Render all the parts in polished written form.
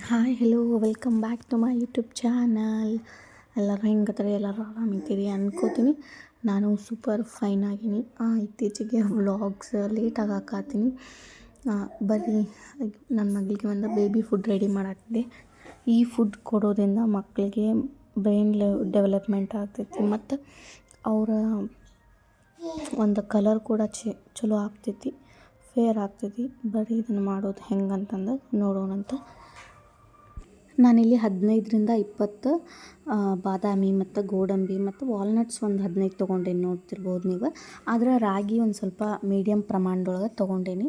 Hi hello welcome back to my YouTube channel. ಎಲ್ಲರೂ ಹೆಂಗತ್ತಾರೆ, ಎಲ್ಲರೂ ಆರಾಮಿದ್ದೀರಿ ಅನ್ಕೋತೀನಿ. ನಾನು ಸೂಪರ್ ಫೈನ್ ಆಗೀನಿ. ಇತ್ತೀಚೆಗೆ ವ್ಲಾಗ್ಸ್ ಲೇಟಾಗಿ ಹಾಕಾತೀನಿ. ಬರೀ ನನ್ನ ಮಗಳಿಗೆ ಒಂದು ಬೇಬಿ ಫುಡ್ ರೆಡಿ ಮಾಡಾಕ್ತಿದ್ದೆ. ಈ ಫುಡ್ ಕೊಡೋದ್ರಿಂದ ಮಕ್ಕಳಿಗೆ ಬ್ರೈನ್ ಡೆವಲಪ್ಮೆಂಟ್ ಆಗ್ತೈತಿ ಮತ್ತು ಅವರ ಒಂದು ಕಲರ್ ಕೂಡ ಚಲೋ ಆಗ್ತೈತಿ, ಫೇರ್ ಆಗ್ತೈತಿ. ಬರೀ ಇದನ್ನು ಮಾಡೋದು ಹೆಂಗಂತಂದು ನೋಡೋಣಂತ. ನಾನಿಲ್ಲಿ 15ರಿಂದ 20 ಬಾದಾಮಿ ಮತ್ತು ಗೋಡಂಬಿ ಮತ್ತು ವಾಲ್ನಟ್ಸ್ ಒಂದು 15 ತೊಗೊಂಡೇನಿ, ನೋಡ್ತಿರ್ಬೋದು ನೀವು. ಆದರೆ ರಾಗಿ ಒಂದು ಸ್ವಲ್ಪ ಮೀಡಿಯಮ್ ಪ್ರಮಾಣದೊಳಗೆ ತೊಗೊಂಡೇನಿ.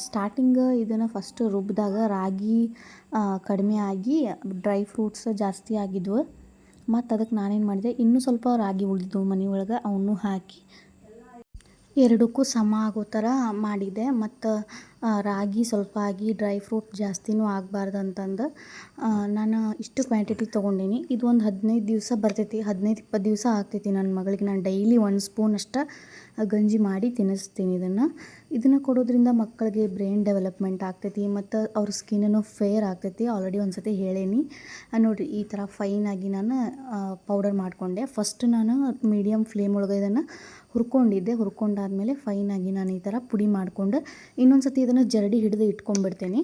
ಸ್ಟಾರ್ಟಿಂಗ್ ಇದನ್ನು ಫಸ್ಟ್ ರುಬ್ಬಿದಾಗ ರಾಗಿ ಕಡಿಮೆ ಆಗಿ ಡ್ರೈ ಫ್ರೂಟ್ಸ್ ಜಾಸ್ತಿ ಆಗಿದ್ವು. ಮತ್ತು ಅದಕ್ಕೆ ನಾನೇನು ಮಾಡಿದೆ, ಇನ್ನೂ ಸ್ವಲ್ಪ ರಾಗಿ ಉಳಿದಿದ್ವು ಮನೆಯೊಳಗೆ, ಅವನ್ನೂ ಹಾಕಿ ಎರಡಕ್ಕೂ ಸಮ ಆಗೋ ಥರ ಮಾಡಿದೆ. ಮತ್ತು ರಾಗಿ ಸ್ವಲ್ಪ ಆಗಿ ಡ್ರೈ ಫ್ರೂಟ್ ಜಾಸ್ತಿನೂ ಆಗಬಾರ್ದು ಅಂತಂದು ನಾನು ಇಷ್ಟು ಕ್ವಾಂಟಿಟಿ ತೊಗೊಂಡೀನಿ. ಇದು ಒಂದು 15 ದಿವಸ ಬರ್ತೈತಿ, 15-20 ದಿವಸ ಆಗ್ತೈತಿ. ನನ್ನ ಮಗಳಿಗೆ ನಾನು ಡೈಲಿ 1 ಸ್ಪೂನ್ ಅಷ್ಟು ಗಂಜಿ ಮಾಡಿ ತಿನ್ನಿಸ್ತೀನಿ. ಇದನ್ನು ಕೊಡೋದ್ರಿಂದ ಮಕ್ಕಳಿಗೆ ಬ್ರೈನ್ ಡೆವಲಪ್ಮೆಂಟ್ ಆಗ್ತೈತಿ ಮತ್ತು ಅವ್ರ ಸ್ಕಿನ್ನೂ ಫೇರ್ ಆಗ್ತೈತಿ. ಆಲ್ರೆಡಿ ಒಂದು ಸತಿ ಹೇಳೇನಿ. ನೋಡಿರಿ, ಈ ಥರ ಫೈನಾಗಿ ನಾನು ಪೌಡರ್ ಮಾಡಿಕೊಂಡೆ. ಫಸ್ಟ್ ನಾನು ಮೀಡಿಯಮ್ ಫ್ಲೇಮ್ ಒಳಗೆ ಇದನ್ನು ಹುರ್ಕೊಂಡಾದ್ಮೇಲೆ ಫೈನಾಗಿ ನಾನು ಈ ಥರ ಪುಡಿ ಮಾಡಿಕೊಂಡು ಇನ್ನೊಂದು ಸತಿ ಇದನ್ನು ಜರಡಿ ಹಿಡಿದು ಇಟ್ಕೊಂಡ್ಬಿಡ್ತೇನೆ.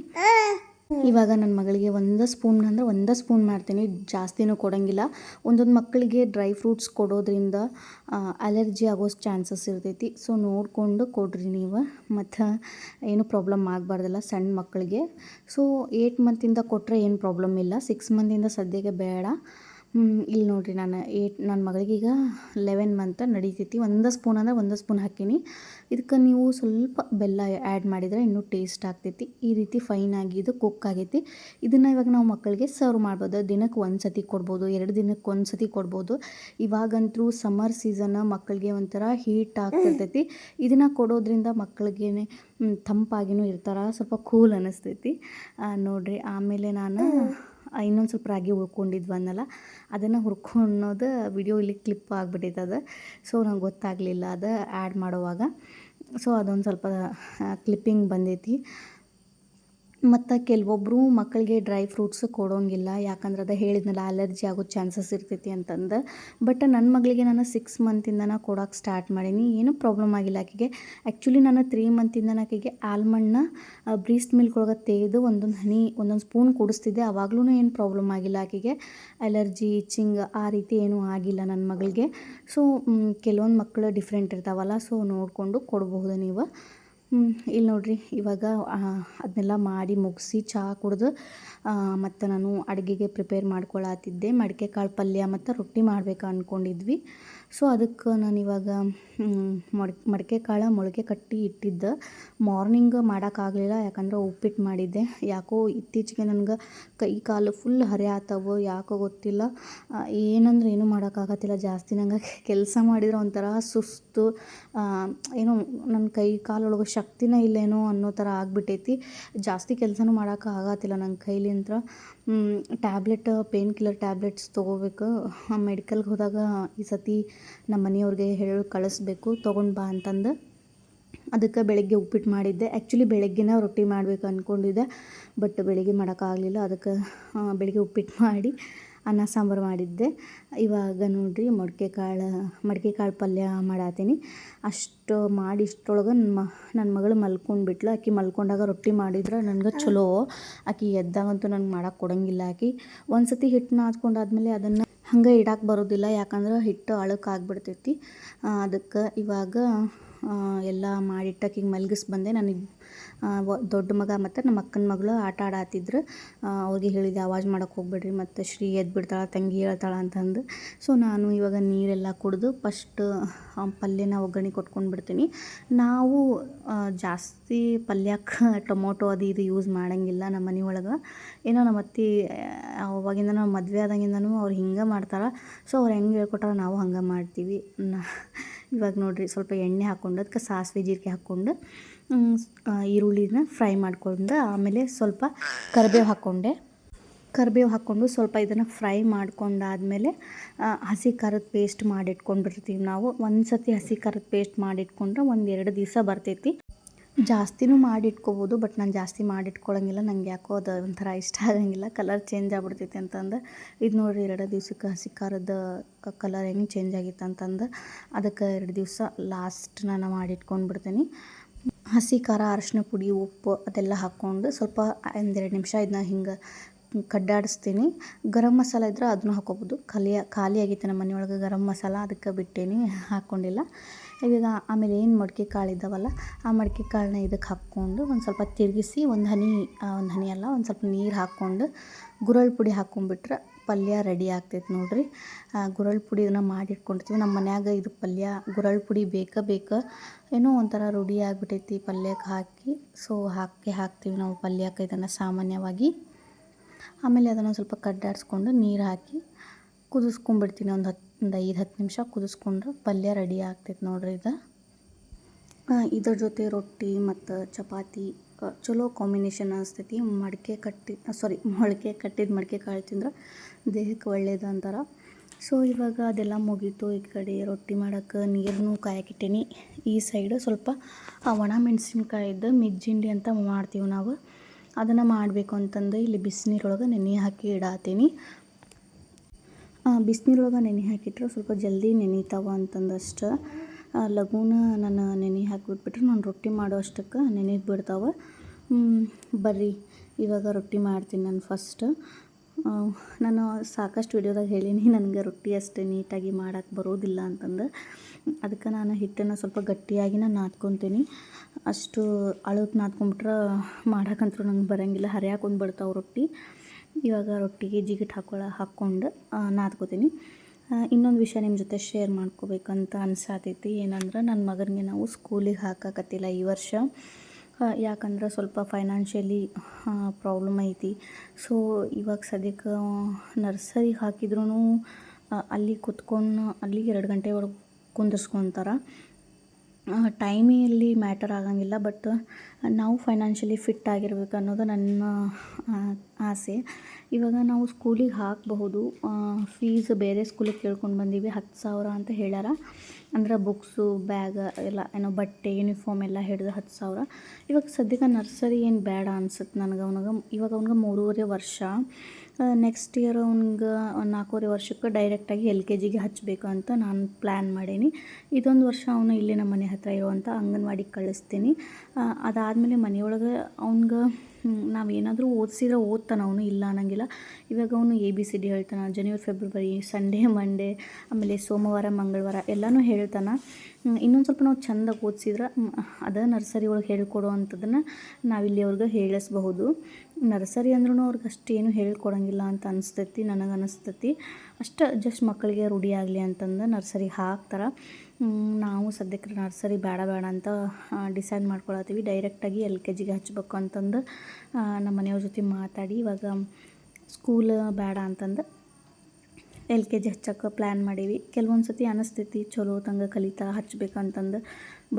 ಇವಾಗ ನನ್ನ ಮಗಳಿಗೆ 1 ಸ್ಪೂನ್ ಅಂದರೆ 1 ಸ್ಪೂನ್ ಮಾಡ್ತೀನಿ, ಜಾಸ್ತಿನೂ ಕೊಡೋಂಗಿಲ್ಲ. ಒಂದೊಂದು ಮಕ್ಕಳಿಗೆ ಡ್ರೈ ಫ್ರೂಟ್ಸ್ ಕೊಡೋದ್ರಿಂದ ಅಲರ್ಜಿ ಆಗೋ ಚಾನ್ಸಸ್ ಇರ್ತೈತಿ. ಸೊ ನೋಡಿಕೊಂಡು ಕೊಡ್ರಿ ನೀವು, ಮತ್ತು ಏನೂ ಪ್ರಾಬ್ಲಮ್ ಆಗಬಾರ್ದಲ್ಲ ಸಣ್ಣ ಮಕ್ಕಳಿಗೆ. ಸೊ 8 ಮಂತಿಂದ ಕೊಟ್ಟರೆ ಏನು ಪ್ರಾಬ್ಲಮ್ ಇಲ್ಲ, 6 ಮಂತಿಂದ ಸದ್ಯಕ್ಕೆ ಬೇಡ. ಇಲ್ಲಿ ನೋಡಿರಿ, ನನ್ನ ಮಗಳಿಗೀಗ 11 ಮಂತ್ ನಡೀತೈತಿ. 1 ಸ್ಪೂನ್ ಅಂದರೆ 1 ಸ್ಪೂನ್ ಹಾಕೀನಿ. ಇದಕ್ಕೆ ನೀವು ಸ್ವಲ್ಪ ಬೆಲ್ಲ ಆ್ಯಡ್ ಮಾಡಿದರೆ ಇನ್ನೂ ಟೇಸ್ಟ್ ಆಗ್ತೈತಿ. ಈ ರೀತಿ ಫೈನಾಗಿ ಇದು ಕುಕ್ ಆಗೈತಿ. ಇದನ್ನು ಇವಾಗ ನಾವು ಮಕ್ಕಳಿಗೆ ಸರ್ವ್ ಮಾಡ್ಬೋದು. ದಿನಕ್ಕೆ 1 ಸತಿ ಕೊಡ್ಬೋದು, 2 ದಿನಕ್ಕೆ 1 ಸತಿ ಕೊಡ್ಬೋದು. ಇವಾಗಂತೂ ಸಮ್ಮರ್ ಸೀಸನ್, ಮಕ್ಕಳಿಗೆ ಒಂಥರ ಹೀಟ್ ಆಗ್ತಿರ್ತೈತಿ. ಇದನ್ನು ಕೊಡೋದ್ರಿಂದ ಮಕ್ಕಳಿಗೆ ತಂಪಾಗಿನೂ ಇರ್ತಾರೆ, ಸ್ವಲ್ಪ ಕೂಲ್ ಅನ್ನಿಸ್ತೈತಿ. ನೋಡಿರಿ, ಆಮೇಲೆ ನಾನು ಇನ್ನೊಂದು ಸ್ವಲ್ಪ ರಾಗಿ ಉಳ್ಕೊಂಡಿದ್ವನ್ನಲ್ಲ, ಅದನ್ನು ಹುರ್ಕೊಳ್ಳೋದು ವಿಡಿಯೋ ಇಲ್ಲಿ ಕ್ಲಿಪ್ ಆಗಿಬಿಟ್ಟೈತೆ ಅದು. ಸೊ ನಂಗೆ ಗೊತ್ತಾಗಲಿಲ್ಲ ಅದು ಆ್ಯಡ್ ಮಾಡೋವಾಗ. ಸೊ ಅದೊಂದು ಸ್ವಲ್ಪ ಕ್ಲಿಪ್ಪಿಂಗ್ ಬಂದೈತಿ. ಮತ್ತು ಕೆಲವೊಬ್ಬರು ಮಕ್ಕಳಿಗೆ ಡ್ರೈ ಫ್ರೂಟ್ಸ್ ಕೊಡೋಂಗಿಲ್ಲ, ಯಾಕಂದ್ರೆ ಅದು ಹೇಳಿದ್ನಲ್ಲ ಅಲರ್ಜಿ ಆಗೋ ಚಾನ್ಸಸ್ ಇರ್ತೈತಿ ಅಂತಂದು. ಬಟ್ ನನ್ನ ಮಗಳಿಗೆ ನಾನು 6 ಮಂತಿಂದನೇ ಕೊಡೋಕೆ ಸ್ಟಾರ್ಟ್ ಮಾಡೀನಿ, ಏನೂ ಪ್ರಾಬ್ಲಮ್ ಆಗಿಲ್ಲ ಆಕೆಗೆ. ಆ್ಯಕ್ಚುಲಿ ನಾನು 3 ಮಂತಿಂದನೇ ಆಕೆಗೆ ಆಲ್ಮಂಡ್ನ ಬ್ರೀಸ್ಟ್ ಮಿಲ್ಕ್ ಒಳಗೆ ತೆಗೆದು ಒಂದೊಂದು ಸ್ಪೂನ್ ಕುಡಿಸ್ತಿದ್ದೆ. ಆವಾಗಲೂ ಏನು ಪ್ರಾಬ್ಲಮ್ ಆಗಿಲ್ಲ ಆಕೆಗೆ, ಅಲರ್ಜಿ ಇಚ್ಚಿಂಗ್ ಆ ರೀತಿ ಏನೂ ಆಗಿಲ್ಲ ನನ್ನ ಮಗಳಿಗೆ. ಸೊ ಕೆಲವೊಂದು ಮಕ್ಕಳು ಡಿಫ್ರೆಂಟ್ ಇರ್ತಾವಲ್ಲ, ಸೊ ನೋಡಿಕೊಂಡು ಕೊಡಬಹುದು ನೀವು. ಇಲ್ಲಿ ನೋಡಿರಿ, ಇವಾಗ ಅದನ್ನೆಲ್ಲ ಮಾಡಿ ಮುಗಿಸಿ ಚಹಾ ಕುಡಿದು ಮತ್ತು ನಾನು ಅಡುಗೆಗೆ ಪ್ರಿಪೇರ್ ಮಾಡ್ಕೊಳತ್ತಿದ್ದೆ. ಮಡಿಕೆ ಕಾಳು ಪಲ್ಯ ಮತ್ತು ರೊಟ್ಟಿ ಮಾಡ್ಬೇಕು ಅಂದ್ಕೊಂಡಿದ್ವಿ. ಸೊ ಅದಕ್ಕೆ ನಾನಿವಾಗ ಮಡಿಕೆ ಕಾಳು ಮೊಳಕೆ ಕಟ್ಟಿ ಇಟ್ಟಿದ್ದೆ. ಮಾರ್ನಿಂಗ್ ಮಾಡೋಕ್ಕಾಗಲಿಲ್ಲ, ಯಾಕಂದ್ರೆ ಉಪ್ಪಿಟ್ಟು ಮಾಡಿದ್ದೆ. ಯಾಕೋ ಇತ್ತೀಚೆಗೆ ನನಗೆ ಕೈ ಕಾಲು ಫುಲ್ ಹರೆ ಆತವು, ಯಾಕೋ ಗೊತ್ತಿಲ್ಲ. ಏನಂದ್ರೆ ಏನೂ ಮಾಡೋಕ್ಕಾಗತ್ತಿಲ್ಲ. ಜಾಸ್ತಿ ನಂಗೆ ಕೆಲಸ ಮಾಡಿದ್ರೆ ಒಂಥರ ಸುಸ್ತು, ಏನೋ ನನ್ನ ಕೈ ಕಾಲೊಳಗೆ ಶಕ್ತಿನೇ ಇಲ್ಲೇನೋ ಅನ್ನೋ ಥರ ಆಗಿಬಿಟ್ಟೈತಿ. ಜಾಸ್ತಿ ಕೆಲಸನೂ ಮಾಡೋಕ್ಕಾಗತ್ತಿಲ್ಲ ನನ್ನ ಕೈಲಿಂದ. ಟ್ಯಾಬ್ಲೆಟ್, ಪೇನ್ ಕಿಲ್ಲರ್ ಟ್ಯಾಬ್ಲೆಟ್ಸ್ ತೊಗೋಬೇಕು. ಮೆಡಿಕಲ್ಗೆ ಹೋದಾಗ ಈ ಸತಿ ನಮ್ಮ ಮನೆಯವ್ರಿಗೆ ಹೇಳಿ ಕಳಿಸ್ಬೇಕು, ತೊಗೊಂಡು ಬಾ ಅಂತಂದು. ಅದಕ್ಕೆ ಬೆಳಗ್ಗೆ ಉಪ್ಪಿಟ್ಟು ಮಾಡಿದ್ದೆ. ಆ್ಯಕ್ಚುಲಿ ಬೆಳಗ್ಗೆನೇ ರೊಟ್ಟಿ ಮಾಡಬೇಕು ಅಂದ್ಕೊಂಡಿದ್ದೆ, ಬಟ್ ಬೆಳಗ್ಗೆ ಮಾಡೋಕ್ಕಾಗಲಿಲ್ಲ. ಅದಕ್ಕೆ ಬೆಳಗ್ಗೆ ಉಪ್ಪಿಟ್ಟು ಮಾಡಿ ಅನ್ನ ಸಾಂಬಾರು ಮಾಡಿದ್ದೆ. ಇವಾಗ ನೋಡಿರಿ, ಮಡಿಕೆ ಕಾಳು ಪಲ್ಯ ಮಾಡತ್ತೀನಿ. ಅಷ್ಟು ಮಾಡಿ ಇಷ್ಟರೊಳಗೆ ನನ್ನ ಮಗಳು ಮಲ್ಕೊಂಡ್ಬಿಟ್ಲು. ಆಕೆ ಮಲ್ಕೊಂಡಾಗ ರೊಟ್ಟಿ ಮಾಡಿದ್ರೆ ನನಗೆ ಚಲೋ. ಆಕೆ ಎದ್ದಾಗಂತೂ ನನಗೆ ಮಾಡೋಕ್ಕೆ ಕೊಡೋಂಗಿಲ್ಲ. ಆಕೆ ಒಂದು ಸತಿ ಹಿಟ್ಟು ನಾದ್ಕೊಂಡಾದ್ಮೇಲೆ ಅದನ್ನು ಹಂಗೆ ಇಡಕ್ಕೆ ಬರೋದಿಲ್ಲ, ಯಾಕಂದ್ರೆ ಹಿಟ್ಟು ಅಳಕಾಗ್ಬಿಡ್ತೈತಿ. ಅದಕ್ಕೆ ಇವಾಗ ಎಲ್ಲ ಮಾಡಿಟ್ಟು ಆಕೆಗೆ ಮಲಗಿಸಿ ಬಂದೆ. ನನಗೆ ದೊಡ್ಡ ಮಗ ಮತ್ತು ನಮ್ಮ ಅಕ್ಕನ ಮಗಳು ಆಟ ಆಡತ್ತಿದ್ರು. ಅವ್ರಿಗೆ ಹೇಳಿದೆ ಆವಾಜ್ ಮಾಡೋಕ್ಕೆ ಹೋಗ್ಬೇಡ್ರಿ, ಮತ್ತು ಶ್ರೀ ಎದ್ಬಿಡ್ತಾಳೆ, ತಂಗಿ ಹೇಳ್ತಾಳೆ ಅಂತಂದು. ಸೊ ನಾನು ಇವಾಗ ನೀರೆಲ್ಲ ಕುಡಿದು ಫಸ್ಟ್ ಪಲ್ಯನ ಒಗ್ಗರಣೆ ಕೊಟ್ಕೊಂಡು ಬಿಡ್ತೀನಿ. ನಾವು ಜಾಸ್ತಿ ಪಲ್ಯಕ್ಕೆ ಟೊಮೊಟೊ ಅದು ಇದು ಯೂಸ್ ಮಾಡೋಂಗಿಲ್ಲ ನಮ್ಮ ಮನೆ ಒಳಗೆ. ಏನೋ ನಮ್ಮ ಅತ್ತೆ ಅವಾಗಿಂದ ನಾವು ಮದುವೆ ಆದಾಗಿಂದನೂ ಅವ್ರು ಹಿಂಗೆ ಮಾಡ್ತಾರೆ. ಸೊ ಅವ್ರು ಹೆಂಗೆ ಹೇಳ್ಕೊಟ್ಟಾರ ನಾವು ಹಂಗೆ ಮಾಡ್ತೀವಿ. ಇವಾಗ ನೋಡಿರಿ, ಸ್ವಲ್ಪ ಎಣ್ಣೆ ಹಾಕ್ಕೊಂಡು ಅದಕ್ಕೆ ಸಾಸಿವೆ ಜೀರಿಗೆ ಹಾಕ್ಕೊಂಡು ಈರುಳ್ಳಿನ ಫ್ರೈ ಮಾಡ್ಕೊಂಡು, ಆಮೇಲೆ ಸ್ವಲ್ಪ ಕರಿಬೇವು ಹಾಕ್ಕೊಂಡು ಸ್ವಲ್ಪ ಇದನ್ನು ಫ್ರೈ ಮಾಡ್ಕೊಂಡಾದಮೇಲೆ ಹಸಿ ಖಾರದ ಪೇಸ್ಟ್ ಮಾಡಿಟ್ಕೊಂಡ್ಬಿಡ್ತೀವಿ ನಾವು. ಒಂದು ಸತಿ ಹಸಿ ಖಾರದ ಪೇಸ್ಟ್ ಮಾಡಿಟ್ಕೊಂಡ್ರೆ 1-2 ದಿವಸ ಬರ್ತೈತಿ. ಜಾಸ್ತಿನೂ ಮಾಡಿಟ್ಕೋಬೋದು, ಬಟ್ ನಾನು ಜಾಸ್ತಿ ಮಾಡಿಟ್ಕೊಳಂಗಿಲ್ಲ. ನಂಗೆ ಯಾಕೋ ಅದು ಒಂಥರ ಇಷ್ಟ ಆಗಂಗಿಲ್ಲ, ಕಲರ್ ಚೇಂಜ್ ಆಗ್ಬಿಡ್ತೈತಿ ಅಂತಂದು. ಇದು ನೋಡಿರಿ 2 ದಿವ್ಸಕ್ಕೆ ಹಸಿ ಖಾರದ ಕಲರ್ ಹೆಂಗೆ ಚೇಂಜ್ ಆಗಿತ್ತು ಅಂತಂದು, ಅದಕ್ಕೆ 2 ದಿವಸ ಲಾಸ್ಟ್ ನಾನು ಮಾಡಿಟ್ಕೊಂಡು ಬಿಡ್ತೀನಿ. ಹಸಿ ಖಾರ, ಅರಿಶಿನ ಪುಡಿ, ಉಪ್ಪು ಅದೆಲ್ಲ ಹಾಕ್ಕೊಂಡು ಸ್ವಲ್ಪ 1-2 ನಿಮಿಷ ಇದನ್ನ ಹಿಂಗೆ ಕಡ್ಡಾಡಿಸ್ತೀನಿ. ಗರಂ ಮಸಾಲ ಇದ್ರೆ ಅದನ್ನು ಹಾಕ್ಕೋಬೋದು. ಖಾಲಿ ಆಗಿತ್ತು ನಮ್ಮ ಮನೆಯೊಳಗೆ ಗರಂ ಮಸಾಲ, ಅದಕ್ಕೆ ಬಿಟ್ಟೇನಿ, ಹಾಕ್ಕೊಂಡಿಲ್ಲ. ಇವಾಗ ಆಮೇಲೆ ಏನು ಮಡಿಕೆ ಕಾಳು ಇದ್ದಾವಲ್ಲ, ಆ ಮಡಿಕೆ ಕಾಳನ್ನ ಇದಕ್ಕೆ ಹಾಕ್ಕೊಂಡು ಒಂದು ಸ್ವಲ್ಪ ತಿರುಗಿಸಿ ಒಂದು ಹನಿ ಅಲ್ಲ, ಒಂದು ಸ್ವಲ್ಪ ನೀರು ಹಾಕ್ಕೊಂಡು ಗುರಳ್ ಪುಡಿ ಹಾಕ್ಕೊಂಡ್ಬಿಟ್ರೆ ಪಲ್ಯ ರೆಡಿ ಆಗ್ತೈತೆ ನೋಡಿರಿ. ಗುರಳ್ ಪುಡಿ ಇದನ್ನು ಮಾಡಿಟ್ಕೊಂಡಿರ್ತೀವಿ ನಮ್ಮ ಮನ್ಯಾಗ. ಇದು ಪಲ್ಯ ಗುರಳ್ ಪುಡಿ ಬೇಕು ಏನೋ ಒಂಥರ ರೂಢಿ ಆಗಿಬಿಟ್ಟೈತಿ ಪಲ್ಯಕ್ಕೆ ಹಾಕಿ. ಸೊ ಹಾಕ್ತೀವಿ ನಾವು ಪಲ್ಯಕ್ಕೆ ಇದನ್ನು ಸಾಮಾನ್ಯವಾಗಿ. ಆಮೇಲೆ ಅದನ್ನು ಸ್ವಲ್ಪ ಕಡ್ಡಾಡಿಸ್ಕೊಂಡು ನೀರು ಹಾಕಿ ಕುದಿಸ್ಕೊಂಡ್ಬಿಡ್ತೀನಿ. ಒಂದು 5-10 ನಿಮಿಷ ಕುದಿಸ್ಕೊಂಡ್ರೆ ಪಲ್ಯ ರೆಡಿ ಆಗ್ತೈತೆ ನೋಡಿರಿ ಇದು. ಇದ್ರ ಜೊತೆ ರೊಟ್ಟಿ ಮತ್ತು ಚಪಾತಿ ಚಲೋ ಕಾಂಬಿನೇಷನ್ ಅನಿಸ್ತೈತಿ. ಮೊಳಕೆ ಕಟ್ಟಿದ ಮಡಿಕೆ ಕಾಳು ತಿಂದ್ರೆ ದೇಹಕ್ಕೆ ಒಳ್ಳೇದು ಅಂತಾರೆ. ಸೊ ಇವಾಗ ಅದೆಲ್ಲ ಮುಗೀತು. ಈ ಕಡೆ ರೊಟ್ಟಿ ಮಾಡೋಕ್ಕೆ ನೀರನ್ನು ಕಾಯಕ್ಕಿಟ್ಟೀನಿ. ಈ ಸೈಡು ಸ್ವಲ್ಪ ಒಣ ಮೆಣಸಿನ್ಕಾಯಿದ್ದು ಮಿಜ್ಜಿಂಡಿ ಅಂತ ಮಾಡ್ತೀವಿ ನಾವು, ಅದನ್ನು ಮಾಡಬೇಕು ಅಂತಂದು ಇಲ್ಲಿ ಬಿಸಿನೀರೊಳಗೆ ನೆನೆ ಹಾಕಿ ಇಡಾತೀನಿ. ಬಿಸಿನೀರೊಳಗೆ ನೆನೆ ಹಾಕಿಟ್ರೆ ಸ್ವಲ್ಪ ಜಲ್ದಿ ನೆನೀತಾವ ಅಂತಂದಷ್ಟು. ಲಘುನ ನಾನು ನೆನೆ ಹಾಕಿಬಿಟ್ಬಿಟ್ರೆ ನಾನು ರೊಟ್ಟಿ ಮಾಡೋ ಅಷ್ಟಕ್ಕೆ ನೆನೆದು ಬಿಡ್ತಾವೆ. ಬರ್ರಿ ಇವಾಗ ರೊಟ್ಟಿ ಮಾಡ್ತೀನಿ ನಾನು ಫಸ್ಟ್. ನಾನು ಸಾಕಷ್ಟು ವಿಡಿಯೋದಾಗ ಹೇಳೀನಿ ನನಗೆ ರೊಟ್ಟಿ ಅಷ್ಟು ನೀಟಾಗಿ ಮಾಡೋಕ್ಕೆ ಬರೋದಿಲ್ಲ ಅಂತಂದು. ಅದಕ್ಕೆ ನಾನು ಹಿಟ್ಟನ್ನು ಸ್ವಲ್ಪ ಗಟ್ಟಿಯಾಗಿನ ನಾದ್ಕೊತೀನಿ. ಅಷ್ಟು ಅಳಕ್ಕೆ ನಾದ್ಕೊಂಬಿಟ್ರೆ ಮಾಡೋಕ್ಕಂತೂ ನಂಗೆ ಬರೋಂಗಿಲ್ಲ, ಹರಿಯಾಕೊಂಡು ಬಿಡ್ತಾವೆ ರೊಟ್ಟಿ. ಇವಾಗ ರೊಟ್ಟಿಗೆ ಜಿಗಿಟ್ ಹಾಕ್ಕೊಂಡು ನಾದ್ಕೋತೀನಿ. ಇನ್ನೊಂದು ವಿಷಯ ನಿಮ್ಮ ಜೊತೆ ಶೇರ್ ಮಾಡ್ಕೋಬೇಕಂತ ಅನ್ಸಾತೈತಿ. ಏನಂದ್ರೆ ನನ್ನ ಮಗನಿಗೆ ನಾವು ಸ್ಕೂಲಿಗೆ ಹಾಕಕತ್ತಿಲ್ಲ ಈ ವರ್ಷ. ಯಾಕಂದ್ರೆ ಸ್ವಲ್ಪ ಫೈನಾನ್ಷಿಯಲಿ ಪ್ರಾಬ್ಲಮ್ ಐತಿ. ಸೊ ಇವಾಗ ಸದ್ಯಕ್ಕೆ ನರ್ಸರಿಗೆ ಹಾಕಿದ್ರೂ ಅಲ್ಲಿ ಅಲ್ಲಿಗೆ 2 ಗಂಟೆವರೆಗೆ ಕುಂದಿರ್ಸ್ಕೊತಾರೆ. ಟೈಮಿಯಲ್ಲಿ ಮ್ಯಾಟರ್ ಆಗಂಗಿಲ್ಲ, ಬಟ್ ನಾವು ಫೈನಾನ್ಷಿಯಲಿ ಫಿಟ್ ಆಗಿರ್ಬೇಕು ಅನ್ನೋದು ನನ್ನ ಆಸೆ. ಇವಾಗ ನಾವು ಸ್ಕೂಲಿಗೆ ಹಾಕಬಹುದು. ಫೀಸ್ ಬೇರೆ ಸ್ಕೂಲಿಗೆ ಕೇಳ್ಕೊಂಡು ಬಂದೀವಿ, 10,000 ಅಂತ ಹೇಳ್ಯಾರ. ಅಂದ್ರೆ ಬುಕ್ಸು, ಬ್ಯಾಗ್ ಎಲ್ಲ ಏನೋ ಬಟ್ಟೆ, ಯೂನಿಫಾರ್ಮ್ ಎಲ್ಲ ಹಿಡಿದು 10,000. ಇವಾಗ ಸದ್ಯಕ್ಕೆ ನರ್ಸರಿ ಏನು ಬೇಡ ಅನ್ಸುತ್ತೆ ನನಗೆ. ಇವಾಗ ಅವ್ನಿಗೆ 3.5 ವರ್ಷ. ನೆಕ್ಸ್ಟ್ ಇಯರ್ ಅವ್ನಿಗೆ 4.5 ವರ್ಷಕ್ಕೆ ಡೈರೆಕ್ಟಾಗಿ LKGಗೆ ಹಚ್ಚಬೇಕು ಅಂತ ನಾನು ಪ್ಲ್ಯಾನ್ ಮಾಡೀನಿ. ಇದೊಂದು ವರ್ಷ ಅವನು ಇಲ್ಲಿ ನಮ್ಮ ಮನೆ ಹತ್ತಿರ ಇರುವಂಥ ಅಂಗನವಾಡಿಗೆ ಕಳಿಸ್ತೀನಿ. ಅದಾದಮೇಲೆ ಮನೆಯೊಳಗೆ ಅವ್ನಿಗೆ ನಾವೇನಾದರೂ ಓದಿಸಿದ್ರೆ ಓದ್ತಾನೆ ಅವನು, ಇಲ್ಲ ಅನ್ನಂಗಿಲ್ಲ. ಇವಾಗ ಅವನು ABCD ಹೇಳ್ತಾನೆ. ಜನವರಿ, ಫೆಬ್ರವರಿ, ಸಂಡೇ, ಮಂಡೇ, ಆಮೇಲೆ ಸೋಮವಾರ, ಮಂಗಳವಾರ ಎಲ್ಲನೂ ಹೇಳ್ತಾನೆ. ಇನ್ನೊಂದು ಸ್ವಲ್ಪ ನಾವು ಚೆಂದಾಗಿ ಓದಿಸಿದ್ರೆ ಅದೇ ನರ್ಸರಿ ಒಳಗೆ ಹೇಳ್ಕೊಡುವಂಥದ್ದನ್ನು ನಾವಿಲ್ಲಿ ಅವ್ರಿಗೆ ಹೇಳಿಸ್ಬಹುದು. ನರ್ಸರಿ ಅಂದ್ರೂ ಅವ್ರಿಗೆ ಅಷ್ಟೇನು ಹೇಳ್ಕೊಡಂಗಿಲ್ಲ ಅಂತ ನನಗೆ ಅನಿಸ್ತೈತಿ. ಅಷ್ಟು ಜಸ್ಟ್ ಮಕ್ಕಳಿಗೆ ರೂಢಿ ಆಗಲಿ ಅಂತಂದು ನರ್ಸರಿಗೆ ಹಾಕ್ತಾರೆ. ನಾವು ಸದ್ಯಕ್ಕೆ ನರ್ಸರಿ ಬೇಡ ಅಂತ ಡಿಸೈಡ್ ಮಾಡ್ಕೊಳತ್ತೀವಿ. ಡೈರೆಕ್ಟಾಗಿ LKGಗೆ ಹಚ್ಬೇಕು ಅಂತಂದು ನಮ್ಮ ಮನೆಯವ್ರ ಜೊತೆ ಮಾತಾಡಿ ಇವಾಗ ಸ್ಕೂಲ್ ಬೇಡ ಅಂತಂದು LKG ಹಚ್ಚಕ್ಕೆ ಪ್ಲ್ಯಾನ್ ಮಾಡೀವಿ. ಕೆಲವೊಂದು ಸತಿ ಅನಿಸ್ತೈತಿ ಚಲೋ ತಂಗ ಕಲಿತಾ ಹಚ್ಬೇಕಂತಂದು.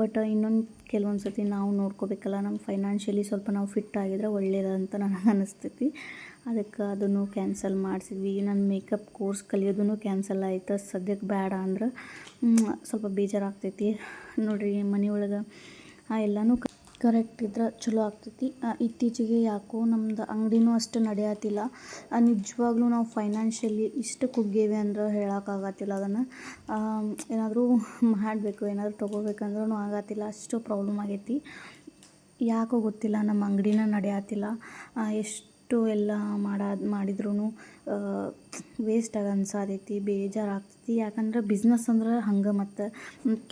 ಬಟ್ ಇನ್ನೊಂದು ಕೆಲವೊಂದು ಸತಿ ನಾವು ನೋಡ್ಕೋಬೇಕಲ್ಲ, ನಮ್ಮ ಫೈನಾನ್ಷಿಯಲಿ ಸ್ವಲ್ಪ ನಾವು ಫಿಟ್ ಆಗಿದ್ರೆ ಒಳ್ಳೆಯದಂತ ನನಗೆ ಅನಿಸ್ತೈತಿ. ಅದಕ್ಕೆ ಅದನ್ನು ಕ್ಯಾನ್ಸಲ್ ಮಾಡಿಸಿದ್ವಿ. ನನ್ನ ಮೇಕಪ್ ಕೋರ್ಸ್ ಕಲಿಯೋದನ್ನು ಕ್ಯಾನ್ಸಲ್ ಆಯ್ತು. ಸದ್ಯಕ್ಕೆ ಬೇಡ ಅಂದ್ರೆ ಸ್ವಲ್ಪ ಬೇಜಾರಾಗ್ತೈತಿ ನೋಡಿರಿ. ಮನೆಯೊಳಗೆ ಎಲ್ಲನೂ ಕರೆಕ್ಟ್ ಇದ್ರೆ ಚಲೋ ಆಗ್ತೈತಿ. ಇತ್ತೀಚೆಗೆ ಯಾಕೋ ನಮ್ದು ಅಂಗಡಿನೂ ಅಷ್ಟು ನಡೆಯತ್ತಿಲ್ಲ. ನಿಜವಾಗ್ಲೂ ನಾವು ಫೈನಾನ್ಷಿಯಲಿ ಇಷ್ಟು ಕುಗ್ಗೇವೆ ಅಂದ್ರೆ ಹೇಳೋಕ್ಕಾಗತ್ತಿಲ್ಲ. ಅದನ್ನು ಏನಾದರೂ ಮಾಡಬೇಕು, ಏನಾದರೂ ತೊಗೋಬೇಕಂದ್ರೂ ಆಗತ್ತಿಲ್ಲ, ಅಷ್ಟು ಪ್ರಾಬ್ಲಮ್ ಆಗೈತಿ. ಯಾಕೋ ಗೊತ್ತಿಲ್ಲ, ನಮ್ಮ ಅಂಗಡಿನ ನಡೆಯತ್ತಿಲ್ಲ. ಎಷ್ಟು ಎಲ್ಲ ಮಾಡಿದ್ರೂ ವೇಸ್ಟ್ ಆಗಿ ಅನ್ಸಾತೈತಿ, ಬೇಜಾರಾಗ್ತೈತಿ. ಯಾಕಂದ್ರೆ ಬಿಸ್ನೆಸ್ ಅಂದ್ರೆ ಹಂಗೆ. ಮತ್ತು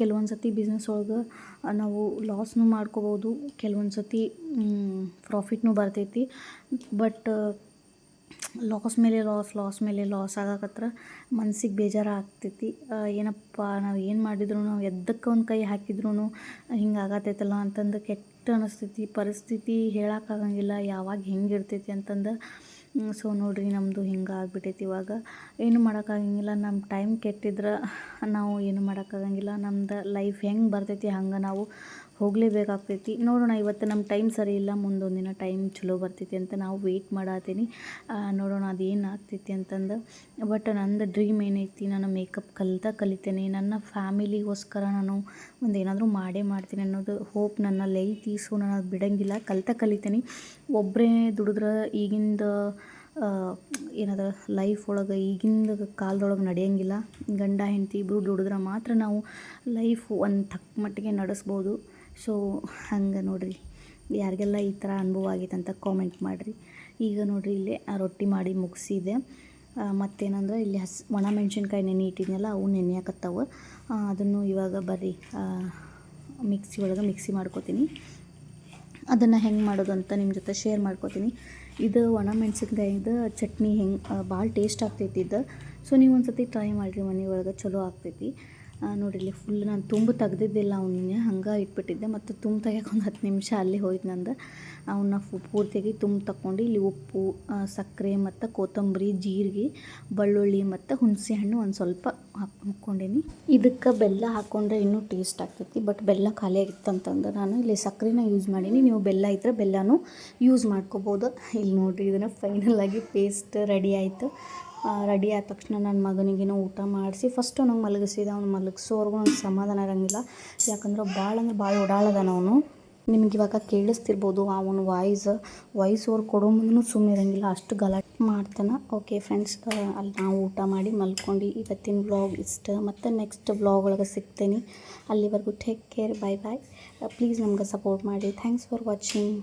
ಕೆಲವೊಂದು ಸತಿ ಬಿಸ್ನೆಸ್ ಒಳಗೆ ನಾವು ಲಾಸ್ನೂ ಮಾಡ್ಕೋಬೋದು, ಕೆಲವೊಂದು ಸತಿ ಪ್ರಾಫಿಟ್ನೂ ಬರ್ತೈತಿ. ಬಟ್ ಲಾಸ್ ಮೇಲೆ ಲಾಸ್ ಆಗಕತ್ರ ಮನ್ಸಿಗೆ ಬೇಜಾರಾಗ್ತೈತಿ. ಏನಪ್ಪ ನಾವು ಏನು ಮಾಡಿದ್ರು, ನಾವು ಎದ್ದಕ್ಕೆ ಒಂದು ಕೈ ಹಾಕಿದ್ರೂ ಹಿಂಗೆ ಆಗತ್ತೈತಲ್ಲ ಅಂತಂದು ಕೆಟ್ಟ ಅನಿಸ್ತೈತಿ. ಪರಿಸ್ಥಿತಿ ಹೇಳೋಕ್ಕಾಗಂಗಿಲ್ಲ ಯಾವಾಗ ಹೆಂಗಿರ್ತೈತಿ ಅಂತಂದು. ಸೊ ನೋಡಿರಿ, ನಮ್ಮದು ಹಿಂಗೆ ಆಗ್ಬಿಟ್ಟೈತಿ. ಇವಾಗ ಏನು ಮಾಡೋಕ್ಕಾಗಂಗಿಲ್ಲ. ನಮ್ಮ ಟೈಮ್ ಕೆಟ್ಟಿದ್ರೆ ನಾವು ಏನು ಮಾಡೋಕ್ಕಾಗಂಗಿಲ್ಲ. ನಮ್ದು ಲೈಫ್ ಹೆಂಗೆ ಬರ್ತೈತಿ ಹಂಗೆ ನಾವು ಹೋಗಲೇಬೇಕಾಗ್ತೈತಿ. ನೋಡೋಣ, ಇವತ್ತು ನಮ್ಮ ಟೈಮ್ ಸರಿ ಇಲ್ಲ, ಮುಂದೊಂದು ದಿನ ಟೈಮ್ ಚಲೋ ಬರ್ತೈತಿ ಅಂತ ನಾವು ವೆಯ್ಟ್ ಮಾಡತ್ತೀನಿ. ನೋಡೋಣ ಅದೇನು ಆಗ್ತೈತಿ ಅಂತಂದು. ಬಟ್ ನಂದು ಡ್ರೀಮ್ ಏನೈತಿ, ನಾನು ಮೇಕಪ್ ಕಲಿತೇನೆ, ನನ್ನ ಫ್ಯಾಮಿಲಿಗೋಸ್ಕರ ನಾನು ಒಂದು ಏನಾದರೂ ಮಾಡೇ ಮಾಡ್ತೀನಿ ಅನ್ನೋದು ಹೋಪ್ ನನ್ನಲ್ಲಿ ಐತಿ. ಸೊ ನಾನು ಅದು ಬಿಡೋಂಗಿಲ್ಲ, ಕಲಿತೇನೆ. ಒಬ್ಬರೇ ದುಡಿದ್ರೆ ಈಗಿಂದ ಏನದ ಲೈಫ್ ಒಳಗೆ ಈಗಿಂದ ಕಾಲದೊಳಗೆ ನಡೆಯೋಂಗಿಲ್ಲ. ಗಂಡ ಹೆಂಡತಿ ಇಬ್ಬರು ದುಡಿದ್ರೆ ಮಾತ್ರ ನಾವು ಲೈಫ್ ಒಂದು ತಕ್ಕ ಮಟ್ಟಿಗೆ ನಡೆಸ್ಬೋದು. ಸೊ ಹಂಗೆ ನೋಡಿರಿ, ಯಾರಿಗೆಲ್ಲ ಈ ಥರ ಅನುಭವ ಆಗೈತೆ ಅಂತ ಕಾಮೆಂಟ್ ಮಾಡಿರಿ. ಈಗ ನೋಡಿರಿ, ಇಲ್ಲೇ ರೊಟ್ಟಿ ಮಾಡಿ ಮುಗಿಸಿದೆ. ಮತ್ತೇನಂದ್ರೆ ಇಲ್ಲಿ ಒಣ ಮೆಣಸಿನ್ಕಾಯಿ ನೆನೆ ಇಟ್ಟಿದ್ನಲ್ಲ, ಅವು ನೆನೆಯಾಕತ್ತವು. ಅದನ್ನು ಇವಾಗ ಬರ್ರಿ ಮಿಕ್ಸಿ ಒಳಗೆ ಮಿಕ್ಸಿ ಮಾಡ್ಕೋತೀನಿ. ಅದನ್ನು ಹೆಂಗೆ ಮಾಡೋದು ಅಂತ ನಿಮ್ಮ ಜೊತೆ ಶೇರ್ ಮಾಡ್ಕೋತೀನಿ. ಇದು ಒಣ ಮೆಣಸಿನ್ಕಾಯಿದು ಚಟ್ನಿ ಭಾಳ ಟೇಸ್ಟ್ ಆಗ್ತೈತಿ ಇದು. ಸೊ ನೀವು ಒಂದು ಸತಿ ಟ್ರೈ ಮಾಡಿರಿ, ಮನೆ ಒಳಗೆ ಚಲೋ ಆಗ್ತೈತಿ. ನೋಡಿರಿ, ಇಲ್ಲಿ ಫುಲ್ ನಾನು ತುಂಬು ತೆಗ್ದಿದ್ದಿಲ್ಲ ಅವನ್ನ, ಹಂಗೆ ಇಟ್ಬಿಟ್ಟಿದ್ದೆ. ಮತ್ತು ತುಂಬ ತೆಗಿಯೋಕೆ ಒಂದು 10 ನಿಮಿಷ ಅಲ್ಲಿ ಹೋಯ್ತು ನಂದು. ಅವನ್ನ ಪೂರ್ತಿಯಾಗಿ ತುಂಬ ತಗೊಂಡು ಇಲ್ಲಿ ಉಪ್ಪು, ಸಕ್ಕರೆ ಮತ್ತು ಕೊತ್ತಂಬರಿ, ಜೀರಿಗೆ, ಬೆಳ್ಳುಳ್ಳಿ ಮತ್ತು ಹುಣಸೆ ಹಣ್ಣು ಒಂದು ಸ್ವಲ್ಪ ಹಾಕ್ಕೊಂಡೀನಿ. ಇದಕ್ಕೆ ಬೆಲ್ಲ ಹಾಕ್ಕೊಂಡ್ರೆ ಇನ್ನೂ ಟೇಸ್ಟ್ ಆಗ್ತೈತಿ. ಬಟ್ ಬೆಲ್ಲ ಖಾಲಿ ಆಗಿತ್ತಂತಂದ್ರೆ ನಾನು ಇಲ್ಲಿ ಸಕ್ಕರೆನ ಯೂಸ್ ಮಾಡೀನಿ. ನೀವು ಬೆಲ್ಲ ಇದ್ದರೆ ಬೆಲ್ಲನೂ ಯೂಸ್ ಮಾಡ್ಕೋಬೋದು. ಇಲ್ಲಿ ನೋಡಿರಿ, ಇದನ್ನು ಫೈನಲಾಗಿ ಪೇಸ್ಟ್ ರೆಡಿ ಆಯಿತು. ರೆಡಿ ಆದ ತಕ್ಷಣ ನನ್ನ ಮಗನಿಗೇನೋ ಊಟ ಮಾಡಿಸಿ ಫಸ್ಟ್ ಅವ್ನಿಗೆ ಮಲಗಿಸಿದ. ಅವ್ನು ಮಲಗಿಸೋವರೆಗೂ ನನಗೆ ಸಮಾಧಾನ ಇರೋಂಗಿಲ್ಲ. ಯಾಕಂದ್ರೆ ಭಾಳ ಓಡಾಳದಾನ ಅವನು. ನಿಮ್ಗೆ ಇವಾಗ ಕೇಳಿಸ್ತಿರ್ಬೋದು ಅವನು ವಾಯ್ಸ್ ಓವರ್ ಕೊಡೋ ಮುಂದೂ ಸುಮ್ಮನೆ ಇರೋಂಗಿಲ್ಲ, ಅಷ್ಟು ಗಲಾಟೆ ಮಾಡ್ತಾನೆ. ಓಕೆ ಫ್ರೆಂಡ್ಸ್, ಅಲ್ಲಿ ನಾವು ಊಟ ಮಾಡಿ ಮಲ್ಕೊಂಡು ಇವತ್ತಿನ ವ್ಲಾಗ್ ಇಷ್ಟ. ಮತ್ತು ನೆಕ್ಸ್ಟ್ ವ್ಲಾಗ್ ಒಳಗೆ ಸಿಗ್ತೇನೆ. ಅಲ್ಲಿವರೆಗೂ ಟೇಕ್ ಕೇರ್, ಬಾಯ್. ಪ್ಲೀಸ್ ನಮ್ಗೆ ಸಪೋರ್ಟ್ ಮಾಡಿ. Thanks for watching.